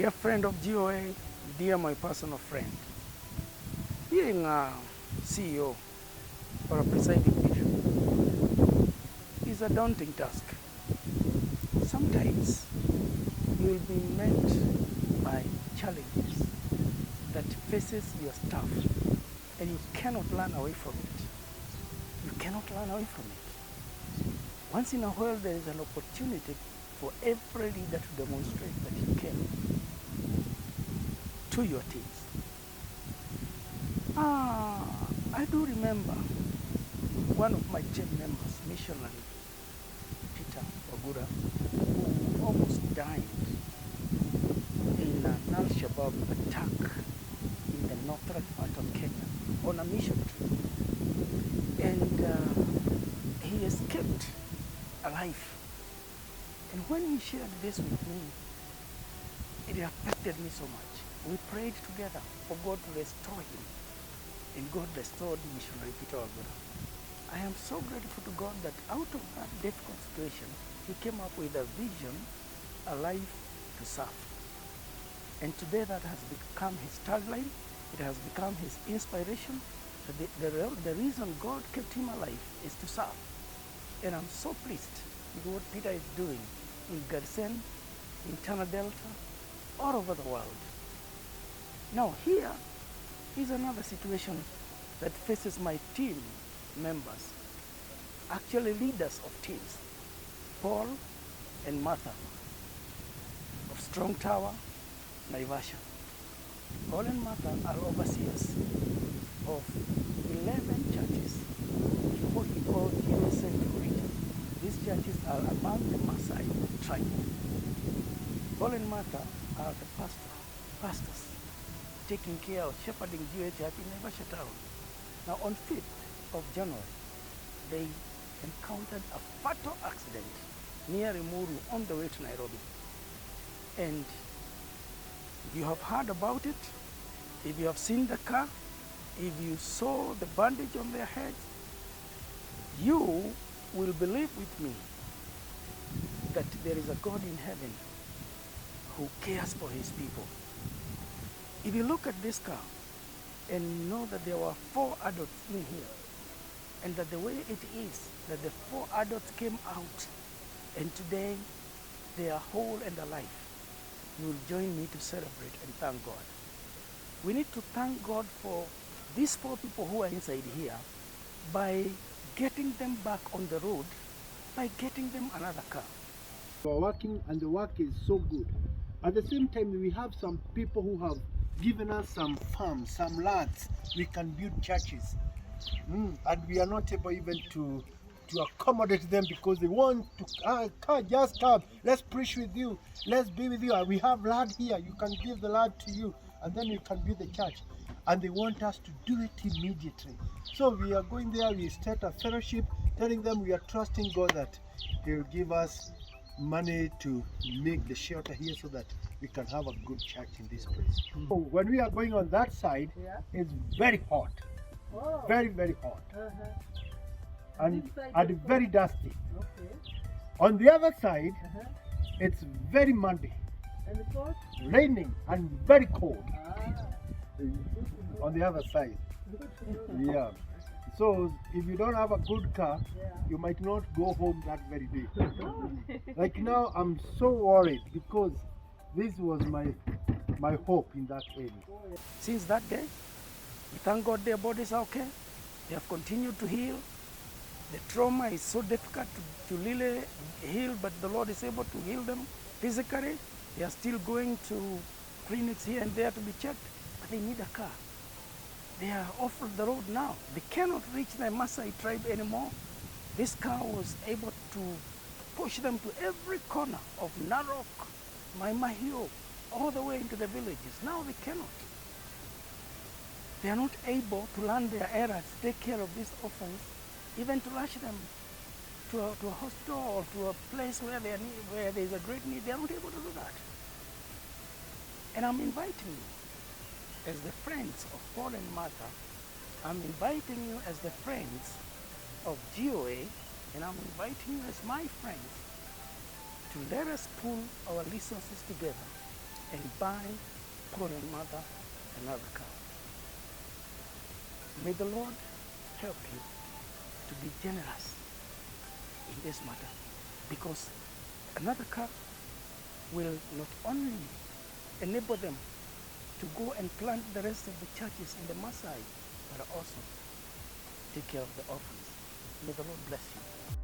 Dear friend of GOA, dear my personal friend, being a CEO or a presiding bishop is a daunting task. Sometimes you will be met by challenges that faces your staff and you cannot run away from it. You cannot run away from it. Once in a while there is an opportunity for every leader to demonstrate that he can to your teams. I do remember one of my team members, missionary Peter Wagura, who almost died in an Al-Shabaab attack in the northern part of Kenya on a mission trip. And he escaped alive. And when he shared this with me, it affected me so much. We prayed together for God to restore him. And God restored missionary Peter Wagura. I am so grateful to God that out of that difficult situation, he came up with a vision, a life to serve. And today that has become his tagline. It has become his inspiration. The reason God kept him alive is to serve. And I'm so pleased with what Peter is doing in Garsen, in Tana Delta, all over the world. Now here is another situation that faces my team members, actually leaders of teams, Paul and Martha of Strong Tower, Naivasha. Paul and Martha are overseers of 11 churches in what we call GOA Central region. These churches are among the Maasai tribe. Paul and Martha are the pastors taking care of shepherding GOA Church in Naivasha town. Now on 5th of January, they encountered a fatal accident near Rimuru on the way to Nairobi. And you have heard about it, if you have seen the car, if you saw the bandage on their heads, you will believe with me that there is a God in heaven who cares for his people. If you look at this car and you know that there were 4 adults in here, and that the way it is that the 4 adults came out and today they are whole and alive, you will join me to celebrate and thank God. We need to thank God for these 4 people who are inside here by getting them back on the road, by getting them another car. We are working and the work is so good. At the same time, we have some people who have given us some farms, some lands. We can build churches. And we are not able even to accommodate them because they want to just come, let's preach with you, let's be with you. We have land here, you can give the land to you, and then you can build the church. And they want us to do it immediately. So we are going there, we start a fellowship, telling them we are trusting God that He will give us money to make the shelter here so that we can have a good church in this place. So when we are going on that side, it's very hot. Very, very hot. And very dusty. On the other side, it's very muddy, raining and very cold. On the other side. Yeah. So if you don't have a good car, you might not go home that very day. Like now, I'm so worried because this was my hope in that area. Since that day, we thank God their bodies are okay. They have continued to heal. The trauma is so difficult to really heal, but the Lord is able to heal them physically. They are still going to clinics here and there to be checked, but they need a car. They are off the road now. They cannot reach the Maasai tribe anymore. This car was able to push them to every corner of Narok, Maimahio, all the way into the villages. Now they cannot. They are not able to learn their errands, take care of these orphans, even to rush them to a hospital or to a place where there is a great need. They are not able to do that. And I'm inviting you, as the friends of Paul and Martha, I'm inviting you as the friends of GOA, and I'm inviting you as my friends to let us pull our resources together and buy for your mother another car. May the Lord help you to be generous in this matter, because another car will not only enable them to go and plant the rest of the churches in the Maasai, but also take care of the orphans. May the Lord bless you.